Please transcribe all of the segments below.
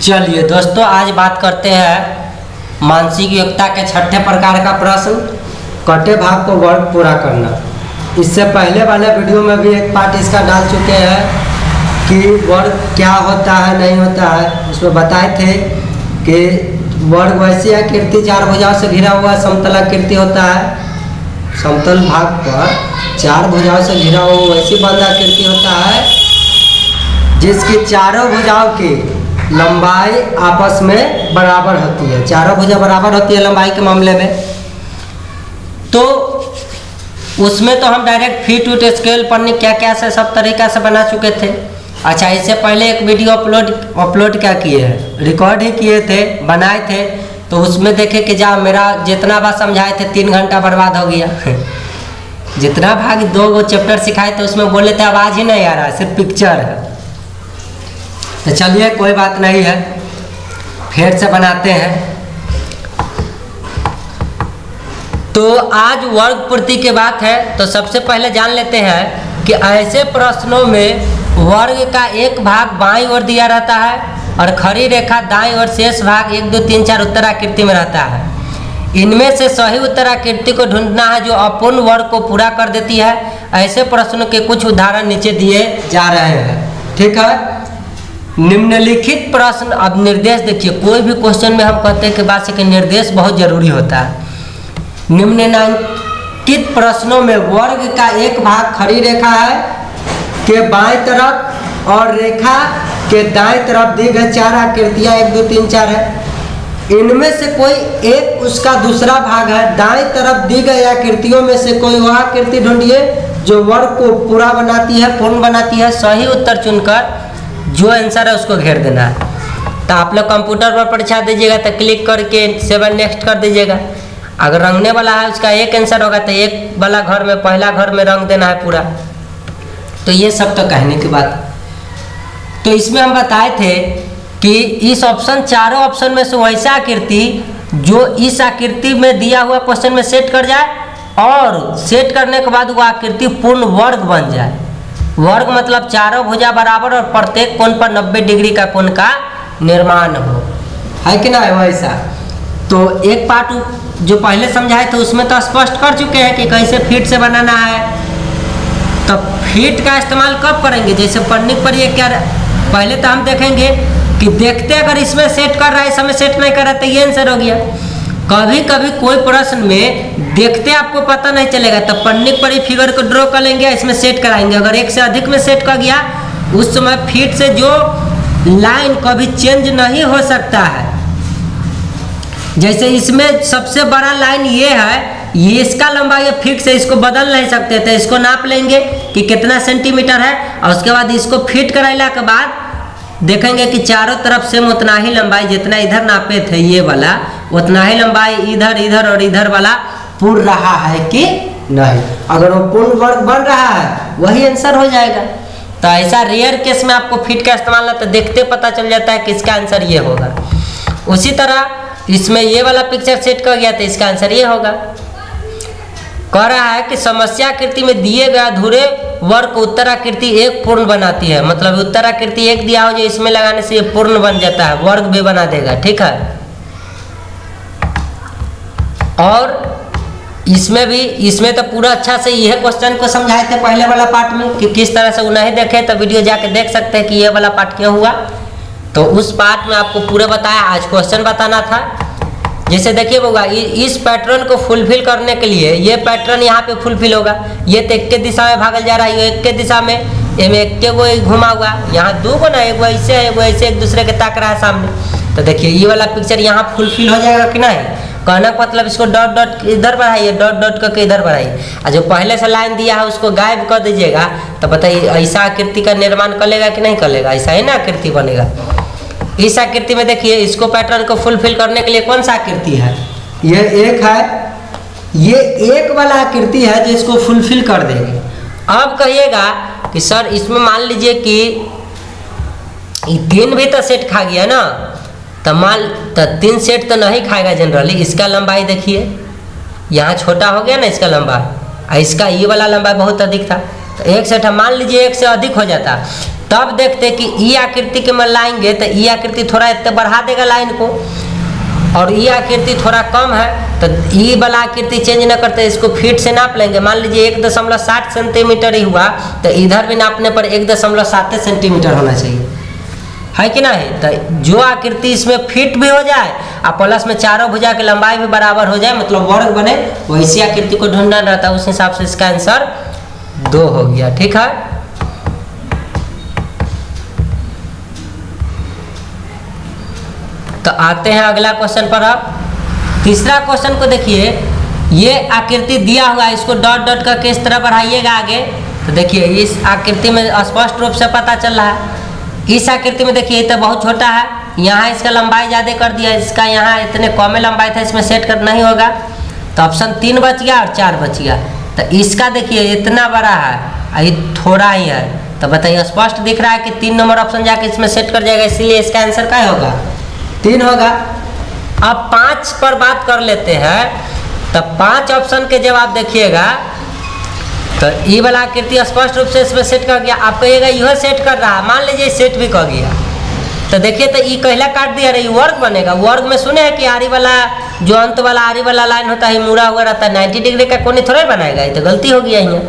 चलिए दोस्तों, आज बात करते हैं मानसिक योग्यता के छठे प्रकार का प्रश्न, कटे भाग को वर्ग पूरा करना। इससे पहले वाले वीडियो में भी एक पार्ट इसका डाल चुके हैं कि वर्ग क्या होता है नहीं होता है। उसमें बताए थे कि वर्ग वैसी आकृति चार भुजाओं से घिरा हुआ समतल आकृति होता है। समतल भाग पर चार भुजाओं से घिरा हुआ वैसी बंद आकृति होता है जिसकी चारों भुजाओं की लंबाई आपस में बराबर होती है। चारों भुजा बराबर होती है लंबाई के मामले में। तो उसमें तो हम डायरेक्ट फीट उट स्केल पढ़ने क्या क्या से सब तरीका से बना चुके थे। अच्छा, इससे पहले एक वीडियो अपलोड क्या किए हैं, रिकॉर्ड ही किए थे, बनाए थे। तो उसमें देखे कि जा मेरा जितना बार समझाए थे 3 घंटा बर्बाद हो गया। जितना भाग 2 चैप्टर सिखाए थे उसमें बोले थे आवाज़ ही नहीं आ रहा, सिर्फ पिक्चर है। तो चलिए कोई बात नहीं है, फिर से बनाते हैं। तो आज वर्ग पूर्ति की बात है। तो सबसे पहले जान लेते हैं कि ऐसे प्रश्नों में वर्ग का एक भाग बाईं ओर दिया रहता है और खड़ी रेखा दाईं ओर, शेष भाग 1 2 3 4 उत्तराकृति में रहता है। इनमें से सही उत्तराकृति को ढूंढना है जो अपूर्ण वर्ग को पूरा कर देती है। ऐसे प्रश्नों के कुछ उदाहरण नीचे दिए जा रहे हैं, ठीक है। निम्नलिखित प्रश्न, अब निर्देश देखिए, कोई भी क्वेश्चन में हम कहते हैं कि बात से कि निर्देश बहुत जरूरी होता है। निम्नलिखित प्रश्नों में वर्ग का एक भाग खड़ी रेखा है के बाएं तरफ और रेखा के दाएं तरफ दी गई 4 आकृतियां 1 2 3 4 है। इनमें से कोई एक उसका दूसरा भाग है। दाएं तरफ दी गई आकृतियों में से कोई वह आकृति ढूंढिए जो वर्ग को पूरा बनाती है, पूर्ण बनाती है। सही उत्तर चुनकर जो आंसर है उसको घेर देना है। तो आप लोग कंप्यूटर पर परीक्षा दीजिएगा तो क्लिक करके 7 नेक्स्ट कर दीजिएगा। अगर रंगने वाला है उसका एक आंसर होगा तो एक वाला घर में, पहला घर में रंग देना है पूरा। तो ये सब तो कहने की बात। तो इसमें हम बताए थे कि इस ऑप्शन, चारों ऑप्शन में से वैसा आकृति जो इस आकृति में दिया हुआ क्वेश्चन में सेट कर जाए और सेट करने के बाद वो आकृति पूर्ण वर्ग बन जाए। वर्ग मतलब चारों भुजा बराबर और प्रत्येक कोण पर 90 डिग्री का कोण का निर्माण हो, है कि ना वैसा। तो एक पार्ट जो पहले समझाए थे उसमें तो स्पष्ट कर चुके हैं कि कैसे फीट से बनाना है। तो फीट का इस्तेमाल कब करेंगे, जैसे पढ़ने पर ये क्या, पहले तो हम देखेंगे कि देखते अगर इसमें सेट कर रहा है, इस समय सेट नहीं कर रहा तो ये आंसर हो गया। कभी कभी कोई प्रश्न में देखते आपको पता नहीं चलेगा तो पढ़ने पर ही फिगर को ड्रॉ कर लेंगे, इसमें सेट कराएंगे। अगर एक से अधिक में सेट कर गया उस समय फीट से जो लाइन कभी चेंज नहीं हो सकता है। जैसे इसमें सबसे बड़ा लाइन ये है, ये इसका लंबाई है फिक्स है, इसको बदल नहीं सकते थे। इसको नाप लेंगे कि कितना सेंटीमीटर है और उसके बाद इसको फिट कराने के बाद देखेंगे कि चारों तरफ से उतना ही लंबाई, जितना इधर नापे थे ये वाला उतना ही लंबाई इधर इधर और इधर वाला पूर्ण रहा है कि नहीं। अगर वो पूर्ण वर्ग बन रहा है वही आंसर हो जाएगा। तो ऐसा रेयर केस में आपको फिट का इस्तेमाल ना, तो देखते पता चल जाता है कि इसका आंसर ये होगा। उसी तरह इसमें ये वाला पिक्चर सेट कर गया तो इसका आंसर ये होगा। कह रहा है कि समस्या आकृति में दिए गए अधूरे वर्ग को उत्तराकृति एक पूर्ण बनाती है। मतलब उत्तराकृति एक दिया हो जो इसमें लगाने से ये पूर्ण बन जाता है, वर्ग भी बना देगा, ठीक है। और इसमें भी, इसमें तो पूरा अच्छा से यह क्वेश्चन को समझाए थे पहले वाला पार्ट में कि किस तरह से। वो नहीं देखे तो वीडियो जाके देख सकते हैं कि ये वाला पार्ट क्यों हुआ। तो उस पार्ट में आपको पूरा बताया, आज क्वेश्चन बताना था। जैसे देखिए होगा, इस पैटर्न को फुलफिल करने के लिए ये पैटर्न यहाँ पे फुलफिल होगा। ये तो एक के दिशा में भागल जा रहा है, ये एक के दिशा में, ये में एक के वो घुमा हुआ, यहाँ 2 को ना, एक वो ऐसे है, वो ऐसे एक दूसरे के ताक रहा है सामने। तो देखिए ये वाला पिक्चर यहाँ फुलफिल हो जाएगा कि नहीं। कहना का मतलब इसको डॉट डॉट इधर बढ़ाइए, डॉट डॉट करके इधर बढ़ाइए, और जो पहले से लाइन दिया है उसको गायब कर दीजिएगा। तो बताइए ऐसा आकृति का निर्माण कर लेगा कि नहीं कर लेगा, ऐसा ही ना आकृति बनेगा। इस आकृति में देखिए, इसको पैटर्न को फुलफिल करने के लिए कौन सा आकृति है, ये एक है, ये एक वाला आकृति है जो इसको फुलफिल कर देगी। अब कहिएगा कि सर इसमें मान लीजिए कि 3 भी तो सेट खा गया ना, तो 3 सेट तो नहीं खाएगा जनरली। इसका लंबाई देखिए यहाँ छोटा हो गया ना इसका लंबाई, इसका ये वाला लंबाई बहुत अधिक था। तो एक सेट मान लीजिए एक से अधिक हो जाता, तब देखते कि ई आकृति के में लाएंगे तो ई आकृति थोड़ा इतना बढ़ा देगा लाइन को, और ई आकृति थोड़ा कम है तो ई वाला आकृति चेंज न करते, इसको फीट से नाप लेंगे। मान लीजिए 1.7 सेंटीमीटर ही हुआ तो इधर भी नापने पर 1.7 सेंटीमीटर होना चाहिए, है कि नहीं। तो जो आकृति इसमें फिट भी हो जाए और प्लस में चारों भुजा की लंबाई भी बराबर हो जाए, मतलब वर्ग बने, वैसी आकृति को ढूंढना रहता है। उस हिसाब से इसका आंसर 2 हो गया। ठीक है, तो आते हैं अगला क्वेश्चन पर। अब तीसरा क्वेश्चन को देखिए, ये आकृति दिया हुआ है, इसको डॉट डॉट करके इस तरह बढ़ाइएगा आगे, तो देखिए इस आकृति में स्पष्ट रूप से पता चल रहा है। इस आकृति में देखिए तो बहुत छोटा है, यहाँ इसका लंबाई ज़्यादा कर दिया, इसका यहाँ इतने कम लंबाई था, इसमें सेट कर नहीं होगा, तो ऑप्शन 3 बच गया और 4 बच गया। तो इसका देखिए इतना बड़ा है, ये थोड़ा ही है, तो बताइए स्पष्ट दिख रहा है कि 3 नंबर ऑप्शन जाके इसमें सेट कर जाएगा, इसीलिए इसका आंसर क्या होगा, 3 होगा। अब 5 पर बात कर लेते हैं। तो 5 ऑप्शन के जवाब देखिएगा, तो ये वाला आकृति स्पष्ट रूप से इसमें सेट कर गया। आप कहिएगा यह सेट कर रहा है, मान लीजिए सेट भी कर गया, तो देखिए तो ये कहला काट दिया रही, वर्ग बनेगा। वर्ग में सुने हैं कि आरी वाला जो अंत वाला आरी वाला लाइन होता है मुड़ा हुआ रहता है, 90 डिग्री का कोने थोड़ा बनाएगा, ये तो गलती हो गया यहाँ।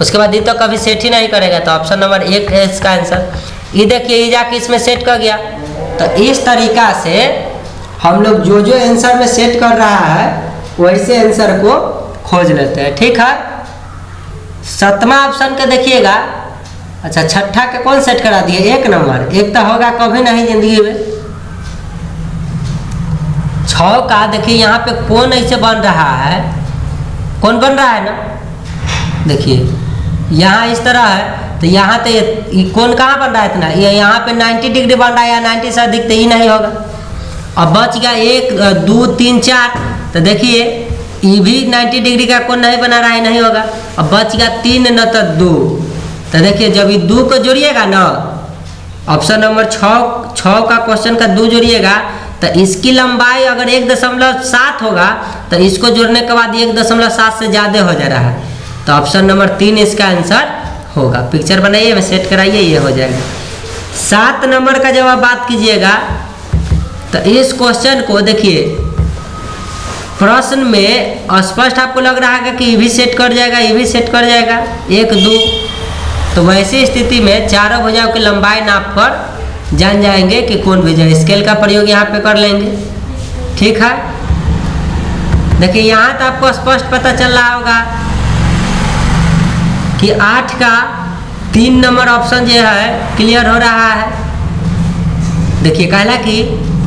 उसके बाद ये तो कभी सेट ही नहीं करेगा, तो ऑप्शन नंबर 1 है इसका आंसर। ये देखिए ये जाके इसमें सेट कर गया। तो इस तरीका से हम लोग जो जो आंसर में सेट कर रहा है वैसे आंसर को खोज लेते हैं। ठीक है, 7वां ऑप्शन के देखिएगा। अच्छा, छठा के कौन सेट करा दिए, 1 नंबर, 1 तो होगा कभी नहीं जिंदगी में। 6 का देखिए यहाँ पे कौन ऐसे बन रहा है, कौन बन रहा है ना, देखिए यहाँ इस तरह है, तो यहाँ तो ये कौन कहाँ बन रहा है इतना, ये यहाँ पे 90 डिग्री बन रहा है, या 90 से अधिक तो ही नहीं होगा। अब बच गया 1 2 3 4, तो देखिए ये भी 90 डिग्री का कौन नहीं बना रहा है, नहीं होगा। अब बच गया 3 न तो 2, तो देखिए जब ये 2 को जोड़िएगा ना, ऑप्शन नंबर 6 का क्वेश्चन का 2 जोड़िएगा, तो इसकी लंबाई अगर 1.7 होगा तो इसको जोड़ने के बाद 1.7 से ज़्यादा हो जा रहा है, तो ऑप्शन नंबर 3 इसका आंसर होगा। पिक्चर बनाइए, मैं सेट कराइए, ये हो जाएगा। 7 नंबर का जब आप बात कीजिएगा, तो इस क्वेश्चन को देखिए प्रश्न में स्पष्ट आपको लग रहा है कि ये भी सेट कर जाएगा, ये भी सेट कर जाएगा, 1 2, तो वैसी स्थिति में चारों भुजाओं की लंबाई नाप कर जान जाएंगे कि कौन भुजा। स्केल का प्रयोग यहाँ पे कर लेंगे। ठीक है, देखिए यहाँ तो आपको स्पष्ट पता चल रहा होगा कि 8 का 3 नंबर ऑप्शन जो है क्लियर हो रहा है। देखिए कहला कि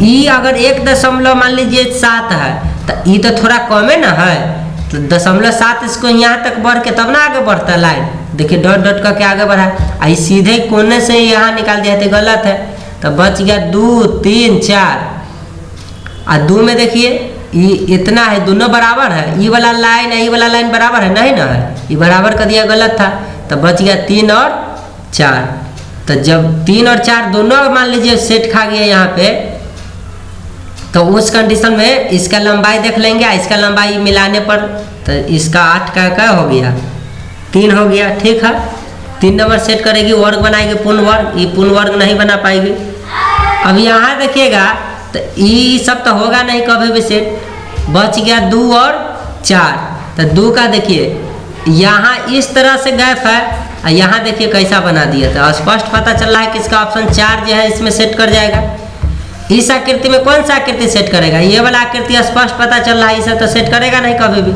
ई अगर 1 मान लीजिए 7 है, तो ई तो थोड़ा कम है ना है, तो 0.7 इसको यहाँ तक बढ़ के तब ना आगे बढ़ता लाइन। देखिए डॉट डॉट करके आगे बढ़ा, आई सीधे कोने से यहाँ निकाल दिया तो गलत है, तो बच गया 2 3 4, और 2 में देखिए ये इतना है, दोनों बराबर है, ये वाला लाइन है, ये वाला लाइन बराबर है, नहीं ना है, ये बराबर कर दिया, गलत था, तो बच गया 3 और 4। तो जब 3 और 4 दोनों मान लीजिए सेट खा गया यहाँ पे, तो उस कंडीशन में इसका लंबाई देख लेंगे, इसका लंबाई मिलाने पर तो इसका 8 का क्या हो गया, 3 हो गया। ठीक है, 3 नंबर सेट करेगी, वर्ग बनाएगी, पूर्ण वर्ग, ये पूर्ण वर्ग नहीं बना पाएगी। अब यहाँ देखिएगा तो ये सब तो होगा नहीं कभी भी सेट, बच गया 2 और 4, तो 2 का देखिए यहाँ इस तरह से गैप है, और यहाँ देखिए कैसा बना दिया, तो स्पष्ट पता चल रहा है कि इसका ऑप्शन 4 जो है इसमें सेट कर जाएगा। इस आकृति में कौन सा आकृति सेट करेगा, ये वाला आकृति स्पष्ट पता चल रहा है, इसे तो सेट करेगा नहीं कभी भी,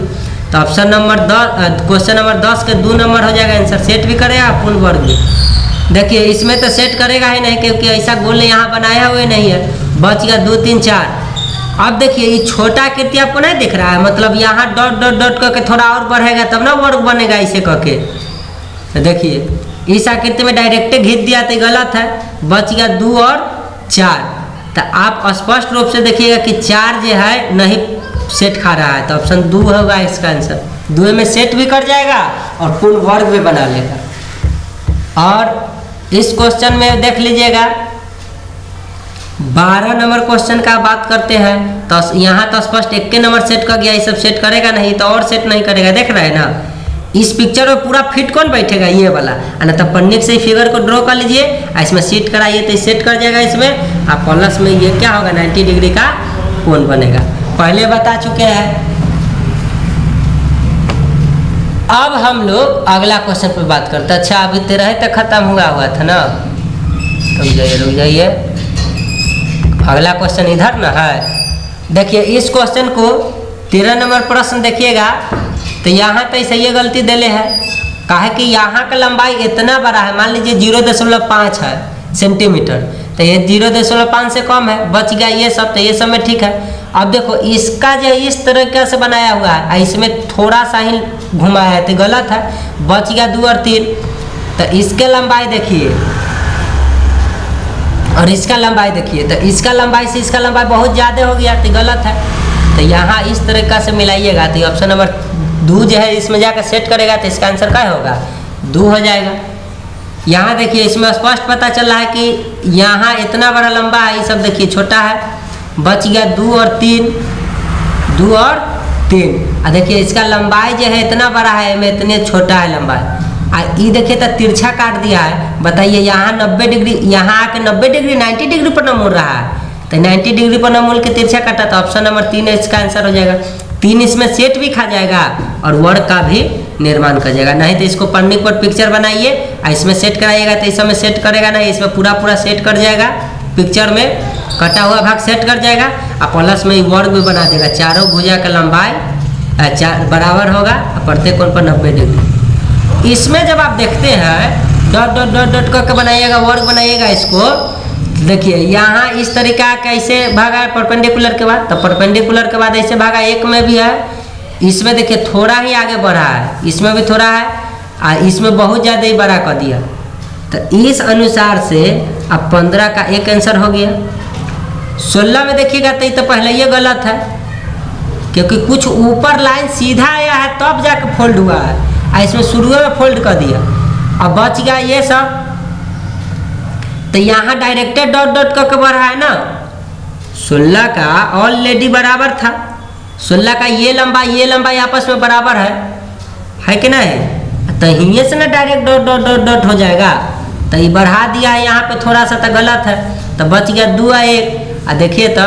तो ऑप्शन नंबर 10 क्वेश्चन नंबर 10 के 2 नंबर हो जाएगा आंसर, सेट भी करेगा पूर्ण वर्ग भी। देखिए इसमें तो सेट करेगा ही नहीं, क्योंकि ऐसा गोल यहाँ बनाया हुआ नहीं है, बच गया 2 3 4। अब देखिए ये छोटा आकृति आपको नहीं दिख रहा है, मतलब यहाँ डॉट डॉट डॉट करके थोड़ा और बढ़ेगा तब ना वर्ग बनेगा इसे करके। तो देखिए इस आकृति में डायरेक्ट घिस दिया तो गलत है, बच गया 2 और 4। तो आप स्पष्ट रूप से देखिएगा कि 4 जो है नहीं सेट खा रहा है, तो ऑप्शन 2 होगा इसका आंसर। 2 में सेट भी कर जाएगा और पूर्ण वर्ग भी बना लेगा। और इस क्वेश्चन में देख लीजिएगा 12 नंबर क्वेश्चन का बात करते हैं, तो यहाँ तो स्पष्ट 1 नंबर सेट कर गया, ये सब सेट करेगा नहीं, तो और सेट नहीं करेगा, देख रहे हैं ना। इस पिक्चर में पूरा फिट कौन बैठेगा, ये वाला, ना तो पन्ने से फिगर को ड्रॉ कर लीजिए, इसमें सेट कराइए तो सेट कर जाएगा इसमें। आप प्लस में ये क्या होगा 90 डिग्री का कोण बनेगा, पहले बता चुके हैं। अब हम लोग अगला क्वेश्चन पे बात करते हैं। अच्छा अभी 13 तक खत्म हुआ था ना, रुक जाइए, अगला क्वेश्चन इधर ना है। देखिए इस क्वेश्चन को 13 नंबर प्रश्न देखिएगा, तो यहाँ तो ऐसे ये गलती दिले है, कहा कि यहाँ का लंबाई इतना बड़ा है, मान लीजिए 0.5 है सेंटीमीटर, तो ये 0.5 से कम है, बच गया ये सब, तो ये सब में ठीक है। अब देखो इसका जो इस तरीके से बनाया हुआ है, इसमें थोड़ा सा ही घुमाया है तो गलत है, बच गया 2 और 3। तो इसके लंबाई देखिए और इसका लंबाई देखिए, तो इसका लंबाई से इसका लंबाई बहुत ज़्यादा हो गया तो गलत है। तो यहाँ इस तरीका से मिलाइएगा, तो ऑप्शन नंबर 2 जो है इसमें जाकर सेट करेगा तो इसका आंसर क्या होगा, 2 हो जाएगा। यहाँ देखिए इसमें स्पष्ट पता चल रहा है कि यहाँ इतना बड़ा लंबा है, ये सब देखिए छोटा है, बच गया 2 और 3, 2 और 3। और देखिए इसका लंबाई जो है इतना बड़ा है, में इतने छोटा है लंबाई। ये देखिए तो तिरछा काट दिया है, बताइए यहाँ 90 डिग्री, यहाँ आके 90 डिग्री 90 डिग्री पर न मुड़ रहा है, तो 90 डिग्री पर न मुड़ के तिरछा काटा, तो ऑप्शन नंबर 3 इसका आंसर हो जाएगा। 3 इसमें सेट भी खा जाएगा और वर्ग का भी निर्माण कर जाएगा। नहीं तो इसको पन्नी पर पिक्चर बनाइए और इसमें सेट कराइएगा, तो इसमें सेट करेगा नहीं, इसमें पूरा सेट कर जाएगा, पिक्चर में कटा हुआ भाग सेट कर जाएगा और प्लस में वर्ग भी बना देगा। चारों भुजा का लंबाई बराबर होगा और प्रत्येक कोण पर 90 डिग्री। इसमें जब आप देखते हैं डॉट करके बनाइएगा, वर्ग बनाइएगा इसको, देखिए यहाँ इस तरीका कैसे भागा है परपेंडिकुलर के बाद, तो परपेंडिकुलर के बाद ऐसे भागा, एक में भी है, इसमें देखिए थोड़ा ही आगे बढ़ा है, इसमें भी थोड़ा है और इसमें बहुत ज़्यादा ही बड़ा कर दिया। तो इस अनुसार से अब 15 का एक आंसर हो गया। 16 में देखिएगा तो ये तो पहले ये गलत है, क्योंकि कुछ ऊपर लाइन सीधा आया है तब जाके फोल्ड हुआ है, इसमें शुरू में फोल्ड कर दिया, अब बच गया ये सब। तो यहाँ डायरेक्टेड डॉट करके बढ़ा है ना, 16 का ऑलरेडी बराबर था, 16 का ये लंबाई आपस में बराबर है कि नहीं, तो यहीं से ना डायरेक्ट डॉट हो जाएगा। तो ये बढ़ा दिया है यहाँ पे थोड़ा सा, तो गलत है, तो बच गया 2 और 1। देखिए तो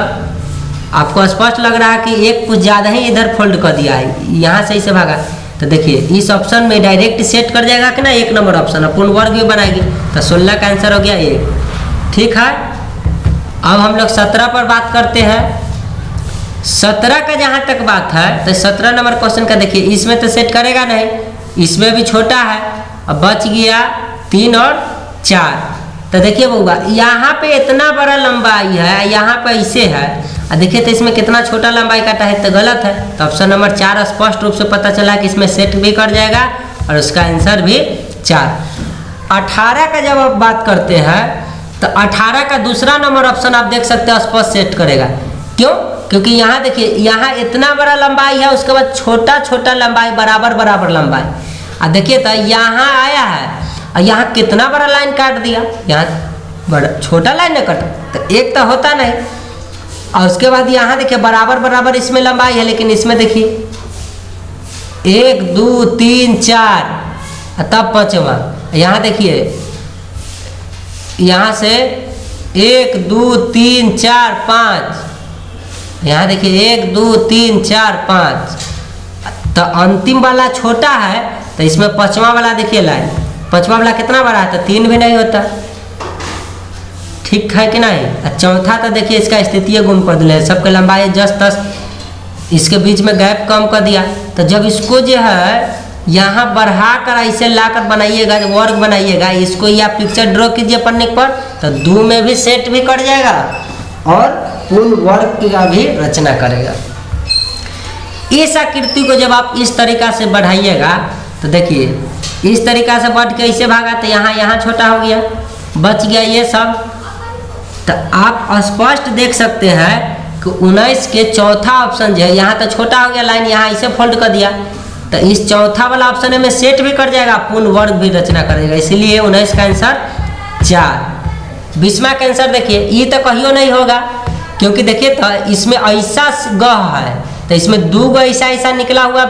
आपको स्पष्ट लग रहा है कि एक कुछ ज़्यादा ही इधर फोल्ड कर दिया है, यहाँ से इसे भागा। तो देखिए इस ऑप्शन में डायरेक्ट सेट कर जाएगा कि ना, 1 नंबर ऑप्शन है, पूर्ण वर्ग भी बनाएगी, तो 16 का आंसर हो गया 1। ठीक है, अब हम लोग 17 पर बात करते हैं। 17 का जहाँ तक बात है तो 17 नंबर क्वेश्चन का देखिए, इसमें तो सेट करेगा नहीं, इसमें भी छोटा है, अब बच गया 3 और 4। तो देखिए बउआ यहाँ पे इतना बड़ा लंबाई है, यहाँ पे ऐसे है, और देखिए तो इसमें कितना छोटा लंबाई काटा है, तो गलत है। तो ऑप्शन नंबर 4 स्पष्ट रूप से पता चला कि इसमें सेट भी कर जाएगा और उसका आंसर भी 4। 18 का जब आप बात करते हैं तो 18 का दूसरा नंबर ऑप्शन आप देख सकते हो स्पष्ट सेट करेगा। क्यों? क्योंकि यहाँ देखिए यहाँ इतना बड़ा लंबाई है, उसके बाद छोटा लंबाई बराबर लंबाई, और देखिए तो यहाँ आया है और यहाँ कितना बड़ा लाइन काट दिया, यहाँ बड़ा छोटा लाइन न कटा, तो एक तो होता नहीं। और उसके बाद यहाँ देखिए बराबर इसमें लंबाई है, लेकिन इसमें देखिए 1 2 3 4 तब 5वां, यहाँ देखिए यहाँ से 1 2 3 4 5, यहाँ देखिए 1 2 3 4 5, तो अंतिम वाला छोटा है, तो इसमें 5वां वाला देखिए लाइन, 5वां वाला कितना बड़ा है, तो 3 भी नहीं होता। ठीक है कि नहीं। चौथा तो देखिए इसका स्थितीय गुण कर दिया, सबके लंबाई जस तस, इसके बीच में गैप कम कर दिया। तो जब इसको जो है यहाँ बढ़ा कर ऐसे लाकर बनाइएगा, वर्ग बनाइएगा, इसको या पिक्चर ड्रॉ कीजिए पन्ने पर, तो 2 में भी सेट भी कर जाएगा और पूर्ण वर्ग का भी रचना करेगा। इस आकृति को जब आप इस तरीका से बढ़ाइएगा तो देखिए इस तरीका से बढ़ के इसे भागा, तो यहाँ छोटा हो गया, बच गया ये सब। तो आप स्पष्ट देख सकते हैं कि 19 के चौथा ऑप्शन जो है, यहाँ तो छोटा हो गया लाइन, यहाँ इसे फोल्ड कर दिया, तो इस चौथा वाला ऑप्शन में सेट भी कर जाएगा, पूर्ण वर्ग भी रचना करेगा, इसीलिए 19 का आंसर 4। 20वां का आंसर देखिए, ये तो कहियो नहीं होगा, क्योंकि देखिए तो इसमें ऐसा गह है, तो इसमें 2 गो ऐसा निकला हुआ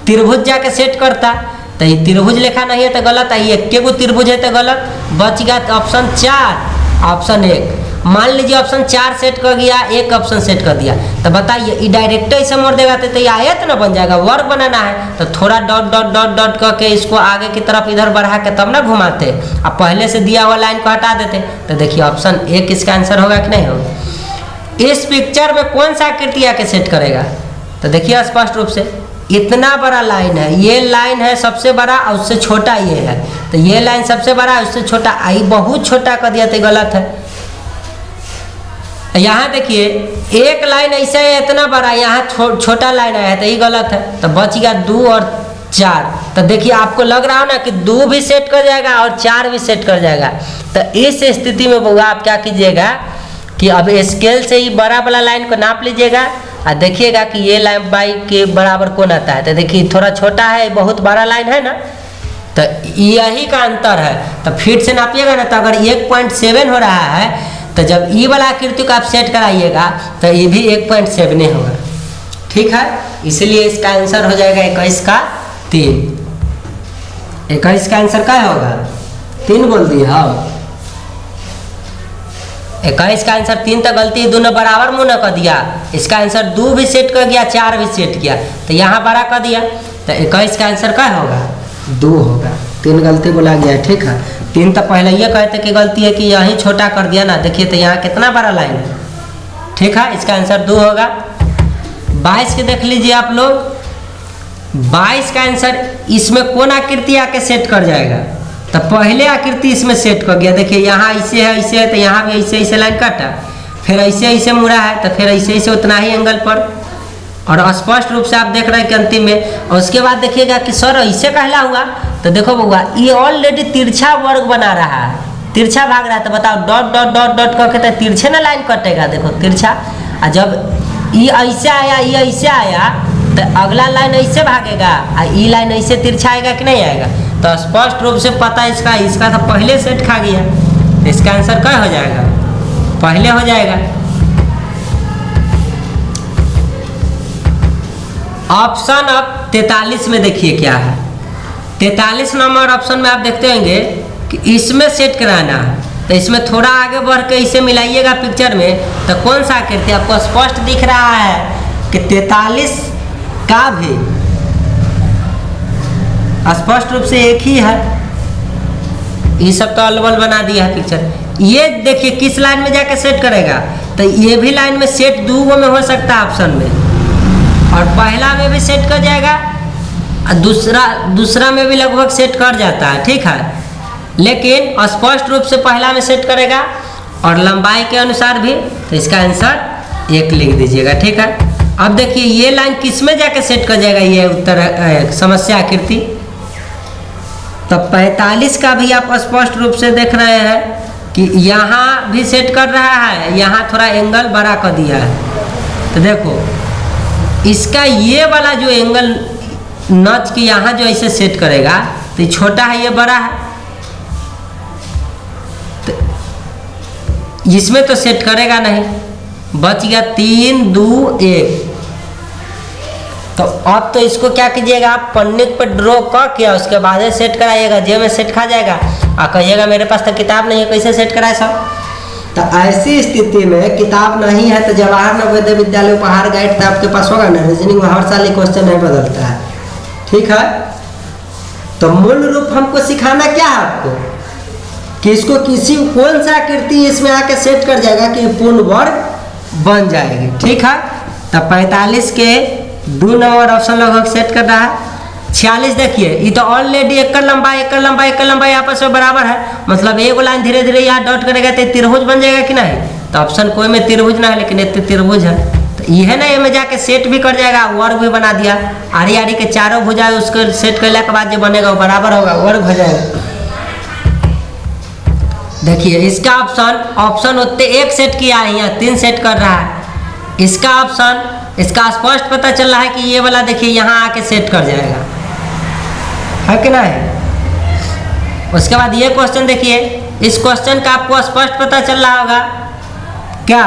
त्रिभुज जाके सेट करता, तो ये त्रिभुज लिखा नहीं है तो गलत है, ये एक्के गो त्रिभुज है तो गलत। बच गया ऑप्शन 4, ऑप्शन 1। मान लीजिए ऑप्शन 4 सेट कर दिया, एक ऑप्शन सेट कर दिया, तो बताइए ये डायरेक्ट ऐसे मोड़ देगा तो ये आयत ना बन जाएगा। वर्ग बनाना है तो थोड़ा डॉट डॉट डॉट डॉट करके इसको आगे की तरफ इधर बढ़ा के तब ना घुमाते, अब पहले से दिया हुआ लाइन को हटा देते। तो देखिए ऑप्शन 1 इसका आंसर होगा कि नहीं होगा। इस पिक्चर में कौन सा आकृति आके सेट करेगा, तो देखिए स्पष्ट रूप से इतना बड़ा लाइन है, ये लाइन है सबसे बड़ा और उससे छोटा ये है, तो ये लाइन सबसे बड़ा है उससे छोटा, आई बहुत छोटा कर दिया तो गलत है। यहाँ देखिए एक लाइन ऐसा है इतना बड़ा, यहाँ छोटा लाइन आया है तो ये गलत है। तो बच गया 2 और 4। तो देखिए आपको लग रहा हो ना कि 2 भी सेट कर जाएगा और 4 भी सेट कर जाएगा। तो इस स्थिति में बउआ आप क्या कीजिएगा कि अब स्केल से ही बड़ा वाला लाइन को नाप लीजिएगा और देखिएगा कि ये लाइन बाई के बराबर कौन आता है। तो देखिए थोड़ा छोटा है, बहुत बड़ा लाइन है ना, तो यही का अंतर है। तो फिर से नापिएगा ना, तो अगर 1.7 हो रहा है तो जब ई वाला आकृति को आप सेट कराइएगा तो ये भी 1.7 होगा। ठीक है, इसलिए इसका आंसर हो जाएगा 21 का 3। 21 का आंसर क्या होगा, 3 बोल दिए। हाँ 21 का आंसर 3 तो गलती, दोनों बराबर मुँह न कर दिया। इसका आंसर 2 भी सेट कर गया, 4 भी सेट किया, तो यहाँ बड़ा कर दिया। तो 21 का आंसर क्या होगा, 2 होगा। 3 गलती बोला गया। ठीक है, 3 तो पहले ये कहते कि गलती है कि यहीं छोटा कर दिया ना, देखिए तो यहाँ कितना बड़ा लाइन है। ठीक है, इसका आंसर 2 होगा। 22 के देख लीजिए आप लोग, 22 का आंसर इसमें कौन आकृति आके सेट कर जाएगा, तो पहले आकृति इसमें सेट कर गया। देखिए यहाँ ऐसे है तो यहाँ भी ऐसे ऐसे लाइन काटा, फिर ऐसे ऐसे मुड़ा है तो फिर ऐसे ऐसे उतना ही एंगल पर, और स्पष्ट रूप से आप देख रहे हैं कि अंतिम में। और उसके बाद देखिएगा कि सर ऐसे कहला हुआ, तो देखो बउआ ये ऑलरेडी तिरछा वर्ग बना रहा है, तिरछा भाग रहा है, तो बताओ डॉट डॉट डॉट डॉट करके तो तिरछे ना लाइन कटेगा। देखो तिरछा, और जब ये ऐसे आया ये ऐसे आया तो अगला लाइन ऐसे भागेगा और ये लाइन ऐसे तिरछा आएगा कि नहीं आएगा। तो स्पष्ट रूप से पता इसका तो पहले सेट खा गया, तो इसका आंसर क्या हो जाएगा, पहले हो जाएगा। ऑप्शन अब 43 में देखिए क्या है। 43 नंबर ऑप्शन में आप देखते होंगे कि इसमें सेट कराना है, तो इसमें थोड़ा आगे बढ़ के इसे मिलाइएगा पिक्चर में, तो कौन सा आकृति आपको स्पष्ट दिख रहा है कि 43 का भी स्पष्ट रूप से एक ही है। ये सब तो अलवल बना दिया है पिक्चर। ये देखिए किस लाइन में जाके सेट करेगा, तो ये भी लाइन में सेट 2 में हो सकता है ऑप्शन में, और पहला में भी सेट कर जाएगा और दूसरा में भी लगभग सेट कर जाता है। ठीक है, लेकिन स्पष्ट रूप से पहला में सेट करेगा और लंबाई के अनुसार भी, तो इसका आंसर 1 लिख दीजिएगा। ठीक है, अब देखिए ये लाइन किस में जाके सेट कर जाएगा, ये उत्तर समस्या आकृति। तो 45 का भी आप स्पष्ट रूप से देख रहे हैं कि यहाँ भी सेट कर रहा है, यहाँ थोड़ा एंगल बड़ा कर दिया है। तो देखो इसका ये वाला जो एंगल नच के यहाँ जो ऐसे सेट करेगा, तो ये छोटा है ये बड़ा है, तो इसमें तो सेट करेगा नहीं। बच गया 3, 2, 1। तो अब तो इसको क्या कीजिएगा, आप पन्ने पर ड्रॉ करके उसके बाद सेट कराइएगा, जे में सेट खा जाएगा। और कहिएगा मेरे पास तो किताब नहीं है, कैसे सेट कराए सब। तो ऐसी स्थिति में किताब नहीं है तो जवाहर नवोदय विद्यालय उपहार गाइड तो आपके पास होगा ना, रीजनिंग में हर साल ये क्वेश्चन नहीं बदलता है। ठीक है, तो मूल रूप हमको सिखाना क्या है आपको कि इसको कौन सा आकृति इसमें आके सेट कर जाएगा कि पूर्ण वर्ग बन जाएगी। ठीक है, तो 45 के 2 नंबर ऑप्शन लगभग सेट कर रहा है। 46 देखिए, ये तो ऑलरेडी एक लंबाई आपस में बराबर है, मतलब एक लाइन धीरे धीरे यहाँ डॉट करेगा तो त्रिभुज बन जाएगा कि नहीं। तो ऑप्शन कोई में त्रिभुज ना है, लेकिन एक त्रिभुज है, तो ये है ना, ये में जाके सेट भी कर जाएगा, वर्ग भी बना दिया। आड़ी आड़ी के चारों भुजा उसको सेट करने के बाद जो बनेगा वो बराबर होगा, वर्ग हो जाएगा। देखिए इसका ऑप्शन उतने 1 सेट किया है, यहाँ 3 सेट कर रहा है। इसका ऑप्शन, इसका स्पष्ट पता चल रहा है कि ये वाला देखिए यहाँ आके सेट कर जाएगा, है कि नहीं। उसके बाद ये क्वेश्चन देखिए, इस क्वेश्चन का आपको स्पष्ट पता चल रहा होगा क्या,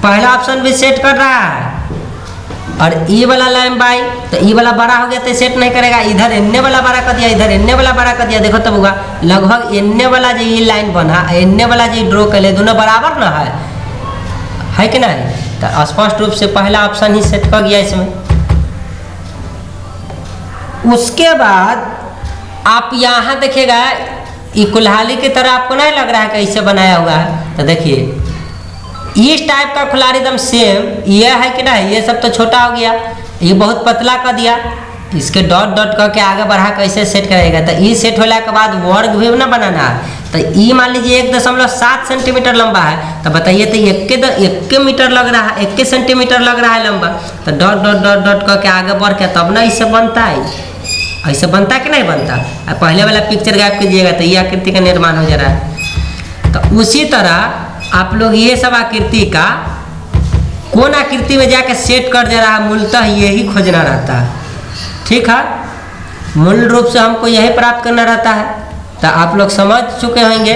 पहला ऑप्शन भी सेट कर रहा है और ई वाला लंबाई, तो ई वाला बड़ा हो गया तो सेट नहीं करेगा, इधर एन्ने वाला बड़ा कर दिया, इधर एन्ने वाला बड़ा कर दिया, देखो तब होगा लगभग एन्ने वाला जो ये लाइन बना, एन्ने वाला जो ड्रॉ कर ले, दोनों बराबर ना है कि नहीं। तो स्पष्ट रूप से पहला ऑप्शन ही सेट कर गया इसमें। उसके बाद आप यहाँ देखिएगा ये कुल्हाड़ी की तरह आपको नहीं लग रहा है कैसे बनाया हुआ है, तो देखिए इस टाइप का कुल्हाड़ी एकदम सेम ये है कि नहीं, ये सब तो छोटा हो गया, ये बहुत पतला कर दिया, इसके डॉट डॉट करके आगे बढ़ा कैसे सेट करेगा। तो ये सेट होने के बाद वर्ग भी ना बनाना है, तो ये मान लीजिए 1.7 सेंटीमीटर लंबा है, तो बताइए तो 1 मीटर लग रहा है, 1 सेंटीमीटर लग रहा है लंबा, तो डॉट डॉट डॉट डॉट करके आगे बढ़ के तब ना इससे बनता है, ऐसे बनता कि नहीं बनता। अब पहले वाला पिक्चर गायब कीजिएगा तो ये आकृति का निर्माण हो जा रहा है। तो उसी तरह आप लोग ये सब आकृति का कौन आकृति में जाके सेट कर दे रहा है, मूलतः यही खोजना रहता है, ठीक है। मूल रूप से हमको यही प्राप्त करना रहता है। तो आप लोग समझ चुके होंगे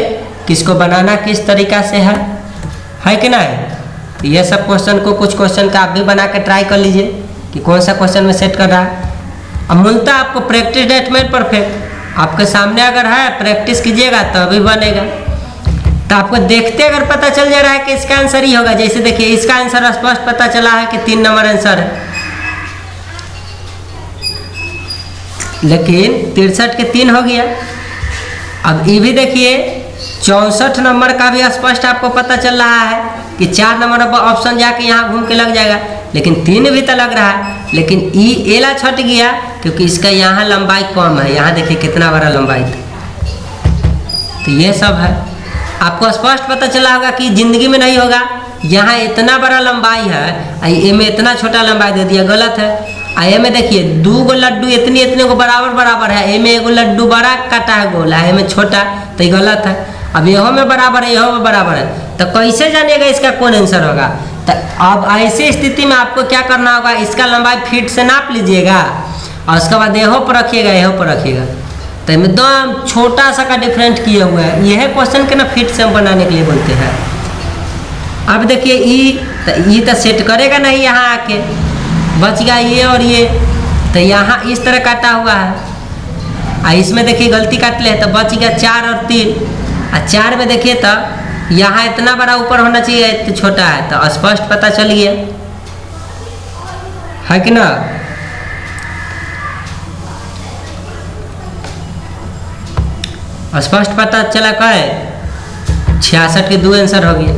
किसको बनाना किस तरीका से है कि नहीं। ये सब क्वेश्चन को, कुछ क्वेश्चन का आप भी बना के ट्राई कर लीजिए कि कौन सा क्वेश्चन में सेट कर रहा है। अब मूलतः आपको प्रैक्टिस डेट मेड परफेक्ट आपके सामने अगर है, प्रैक्टिस कीजिएगा तभी बनेगा। तो आपको देखते अगर पता चल जा रहा है कि इसका आंसर ही होगा, जैसे देखिए इसका आंसर स्पष्ट पता चला है कि 3 नंबर आंसर है, लेकिन 63 के 3 हो गया। अब ये भी देखिए 64 नंबर का भी स्पष्ट आपको पता चल रहा है कि 4 नंबर ऑप्शन जाके यहाँ घूम के लग जाएगा, लेकिन 3 भी तो लग रहा है, लेकिन ई एला छट गया क्योंकि इसका यहाँ लंबाई कम है, यहाँ देखिए कितना बड़ा लंबाई था। तो ये सब है, आपको स्पष्ट पता चला होगा कि जिंदगी में नहीं होगा, यहाँ इतना बड़ा लंबाई है, ए में इतना छोटा लंबाई दे दिया, गलत है। ए में देखिए 2 गो लड्डू इतने को बराबर बराबर है, ए में एगो लड्डू बड़ा काटा है गोल, ए में छोटा, तो ये गलत है। अब यहो में बराबर है, यहो में बराबर है, तो कैसे जानिएगा इसका कौन आंसर होगा। तो अब ऐसी स्थिति में आपको क्या करना होगा, इसका लंबाई फीट से नाप लीजिएगा और उसके बाद यहो पर रखिएगा, यहो पर रखिएगा, तो एकदम छोटा सा का डिफरेंट किए हुए है। यह क्वेश्चन के ना फीट से बनाने के लिए बोलते हैं। अब देखिए ई तो सेट करेगा नहीं, यहाँ आके बच गया ये और ये, तो यहाँ इस तरह काटा हुआ है, इसमें देखिए गलती काट ले तो बच गया 4 और 3, और 4 में देखिए तो यहाँ इतना बड़ा ऊपर होना चाहिए, इतना छोटा है, तो स्पष्ट पता चल गया है कि ना। स्पष्ट पता चला क्या है, 66 के 2 आंसर हो गया।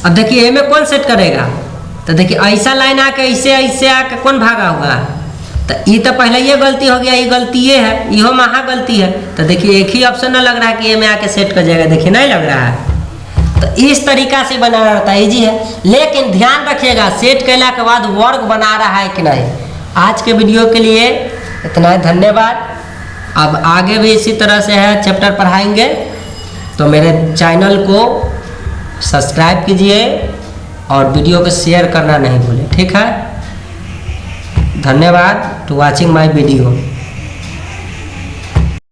अब देखिए ए में कौन सेट करेगा, तो देखिए ऐसा लाइन आके ऐसे आके कौन भागा हुआ है, तो ये तो पहले ये गलती हो गया, ये गलती ये है, इहो महा गलती है, तो देखिए एक ही ऑप्शन ना लग रहा है कि ए में आके सेट कर जाएगा, देखिए नहीं लग रहा है। तो इस तरीका से बनाना रहता है, इजी है, लेकिन ध्यान रखिएगा सेट करने के बाद वर्ग बना रहा है कि नहीं। आज के वीडियो के लिए इतना है, धन्यवाद। अब आगे भी इसी तरह से है चैप्टर पढ़ाएंगे, तो मेरे चैनल को सब्सक्राइब कीजिए और वीडियो को शेयर करना नहीं भूलें, ठीक है। धन्यवाद टू वॉचिंग माय वीडियो।